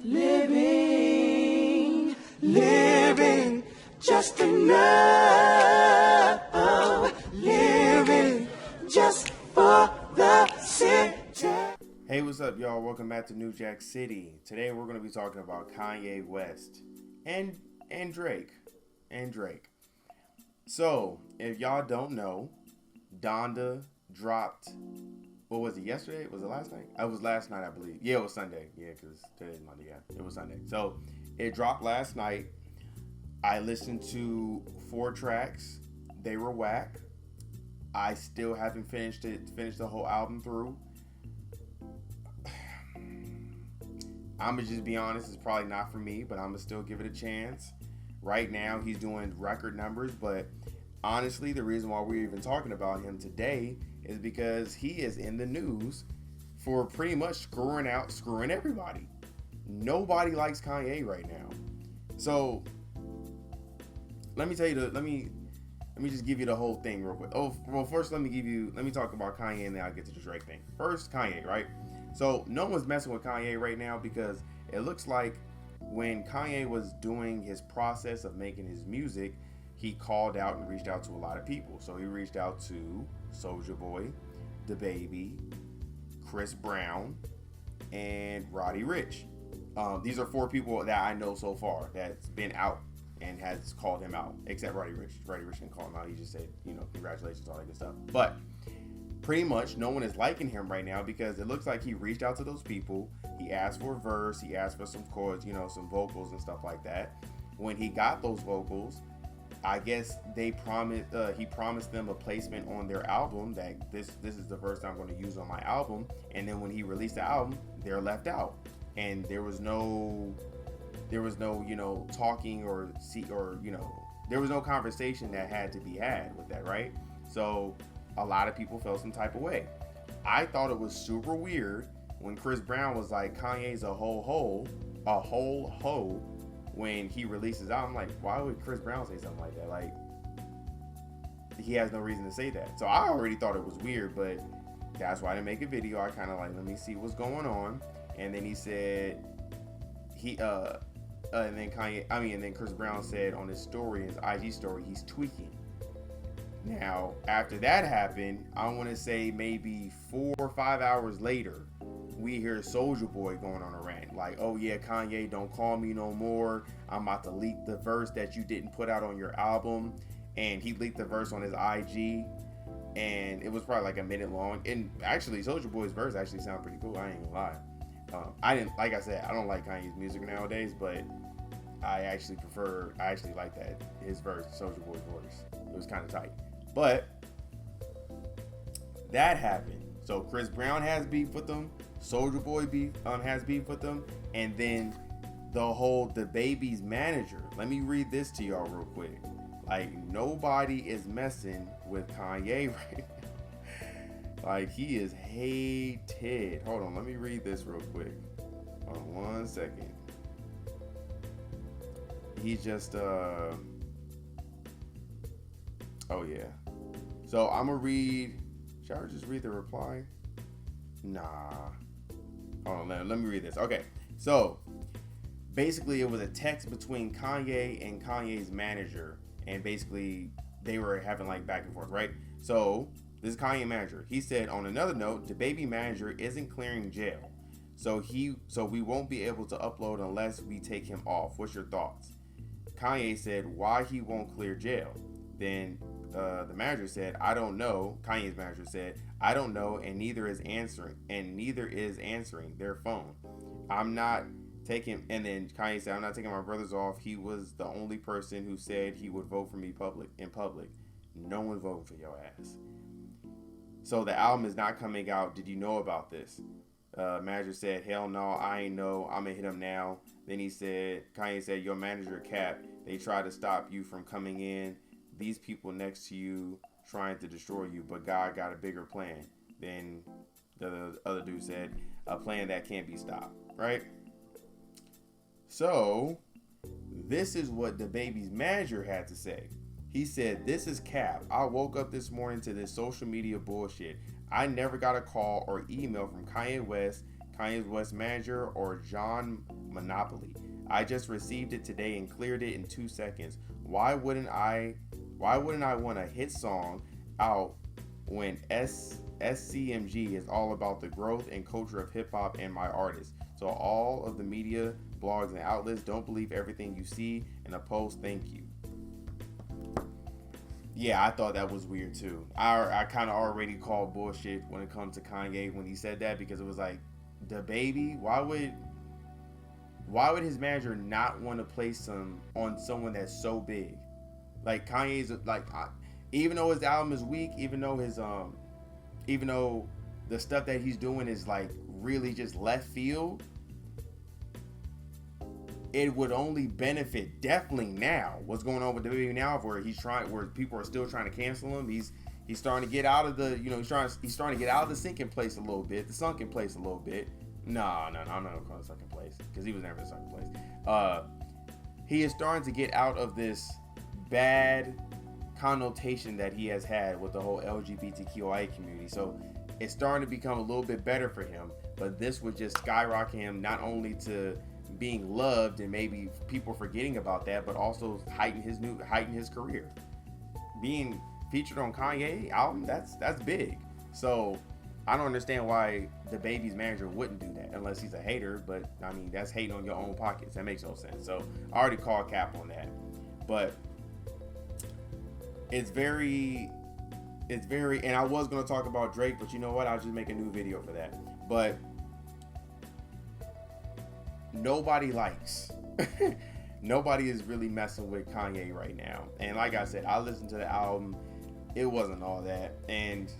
living just enough, living just for the city. Hey, what's up, y'all? Welcome back to New Jack City. Today we're going to be talking about Kanye West and Drake. So, if y'all don't know, Donda dropped, what was it, yesterday? Was it last night? It was last night, I believe. Yeah, it was Sunday. Yeah, because today's Monday. Yeah, it was Sunday. So, it dropped last night. I listened to 4 tracks. They were whack. I still haven't finished the whole album through. I'm going to just be honest, it's probably not for me, but I'm going to still give it a chance. Right now, he's doing record numbers, but honestly, the reason why we're even talking about him today is because he is in the news for pretty much screwing everybody. Nobody likes Kanye right now. So, let me just give you the whole thing real quick. Oh, well, first let me talk about Kanye and then I'll get to the Drake thing. First, Kanye, right? So no one's messing with Kanye right now because it looks like when Kanye was doing his process of making his music, he called out and reached out to a lot of people. So he reached out to Soulja Boy, Dababy, Chris Brown, and Roddy Ricch. These are 4 people that I know so far that's been out and has called him out, except Roddy Ricch. Roddy Ricch didn't call him out. He just said, congratulations, all that good stuff. But pretty much no one is liking him right now because it looks like he reached out to those people. He asked for a verse. He asked for some chords, some vocals and stuff like that. When he got those vocals, I guess he promised them a placement on their album that this is the verse I'm going to use on my album. And then when he released the album, they're left out. And there was no talking or there was no conversation that had to be had with that, right? So a lot of people felt some type of way. I thought it was super weird when Chris Brown was like, Kanye's a whole hoe when he releases out. I'm like, why would Chris Brown say something like that? Like, he has no reason to say that. So I already thought it was weird, but that's why I didn't make a video. I kind of like, let me see what's going on. And then he said, and then Chris Brown said on his story, his IG story, he's tweaking. Now, after that happened, I want to say maybe 4 or 5 hours later, we hear Soulja Boy going on a rant. Like, oh yeah, Kanye, don't call me no more. I'm about to leak the verse that you didn't put out on your album. And he leaked the verse on his IG. And it was probably like a minute long. And actually, Soulja Boy's verse actually sounded pretty cool. I ain't gonna lie. I don't like Kanye's music nowadays, but I actually like that, his verse, Soulja Boy's voice. It was kind of tight. But that happened. So Chris Brown has beef with them. Soulja Boy has beef with them. And then the whole Dababy's manager. Let me read this to y'all real quick. Like, nobody is messing with Kanye right now. Like, he is hated. Hold on, let me read this real quick. Hold on 1 second. He just oh yeah. So I'm gonna read. Should I just read the reply? Nah. Hold on, let me read this. Okay. So basically it was a text between Kanye and Kanye's manager, and basically they were having like back and forth, right? So this is Kanye manager. He said, on another note, Dababy manager isn't clearing jail. So we won't be able to upload unless we take him off. What's your thoughts? Kanye said, why he won't clear jail? Then the manager said, I don't know. Kanye's manager said, I don't know, and neither is answering their phone. I'm not taking, and then Kanye said, I'm not taking my brothers off. He was the only person who said he would vote for me in public. No one voting for your ass. So the album is not coming out. Did you know about this? Manager said, hell no, I ain't know. I'm gonna hit him now. Then Kanye said, your manager Cap, they tried to stop you from coming in. These people next to you trying to destroy you, but God got a bigger plan. Then the other dude said, a plan that can't be stopped, right? So this is what Dababy's manager had to say. He said, this is Cap. I woke up this morning to this social media bullshit. I never got a call or email from Kanye West, Kanye West manager, or John Monopoly. I just received it today and cleared it in 2 seconds. Why wouldn't I want a hit song out when SCMG is all about the growth and culture of hip hop and my artists? So all of the media, blogs, and outlets, don't believe everything you see in a post. Thank you. Yeah, I thought that was weird too. I kind of already called bullshit when it comes to Kanye when he said that, because it was like, Dababy, why would his manager not want to place some on someone that's so big? Like, Kanye's like, even though his album is weak, even though the stuff that he's doing is like really just left field, it would only benefit definitely now. What's going on with Dababy now, where people are still trying to cancel him. He's starting to get out of the, he's starting to get out of the sunken place a little bit. No, I'm not gonna call it sunken place, because he was never in the sunken place. He is starting to get out of this bad connotation that he has had with the whole LGBTQIA community. So it's starting to become a little bit better for him. But this would just skyrocket him not only to being loved and maybe people forgetting about that, but also heighten his career. Being featured on Kanye album, that's big. So I don't understand why Dababy's manager wouldn't do that unless he's a hater. But I mean, that's hating on your own pockets. That makes no sense. So I already called cap on that. But it's very, and I was gonna talk about Drake, but you know what? I'll just make a new video for that. But nobody is really messing with Kanye right now. And like I said, I listened to the album. It wasn't all that. And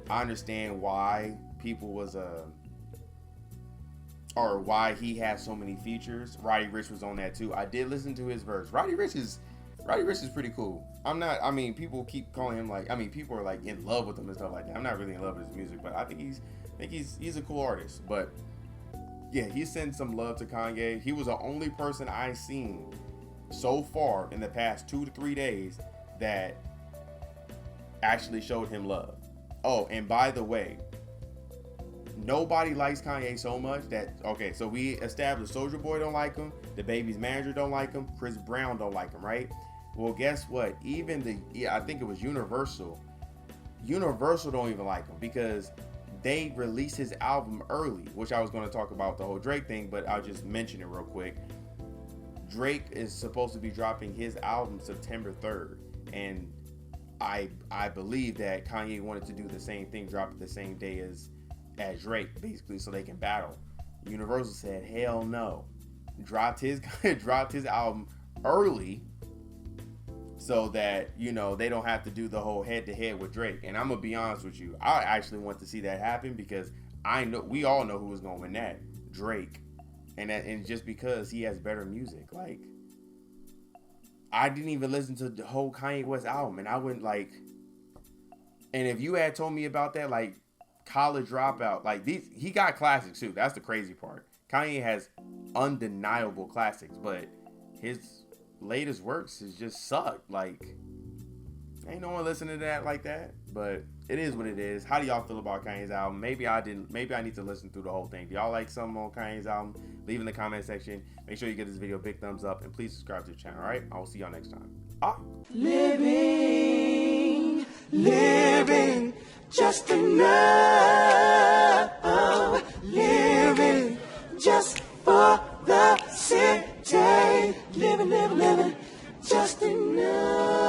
I understand why people or why he has so many features. Roddy Ricch was on that too. I did listen to his verse. Roddy Ricch is pretty cool. People keep calling him people are like in love with him and stuff like that. I'm not really in love with his music, but I think he's a cool artist. But yeah, he sent some love to Kanye. He was the only person I've seen so far in the past 2 to 3 days that actually showed him love. Oh, and by the way, nobody likes Kanye so much that, okay, so we established Soulja Boy don't like him, Dababy's manager don't like him, Chris Brown don't like him, right? Well, guess what? Even I think it was Universal don't even like him, because they released his album early, which I was going to talk about the whole Drake thing, but I'll just mention it real quick. Drake is supposed to be dropping his album September 3rd, and I believe that Kanye wanted to do the same thing, drop it the same day as Drake, basically, so they can battle. Universal said, hell no. Dropped his album early so that, they don't have to do the whole head-to-head with Drake. And I'm going to be honest with you, I actually want to see that happen, because we all know who was going to win that. Drake. And just because he has better music. Like, I didn't even listen to the whole Kanye West album, and I wouldn't and if you had told me about that, like College Dropout, he got classics too. That's the crazy part. Kanye has undeniable classics, but his latest works is just suck. Ain't no one listening to that like that, but it is what it is. How do y'all feel about Kanye's album? Maybe I need to listen through the whole thing. Do y'all like something on Kanye's album? Leave in the comment section. Make sure you give this video a big thumbs up, and please subscribe to the channel, alright? I will see y'all next time. Living just enough. Living just for the city. Living just enough.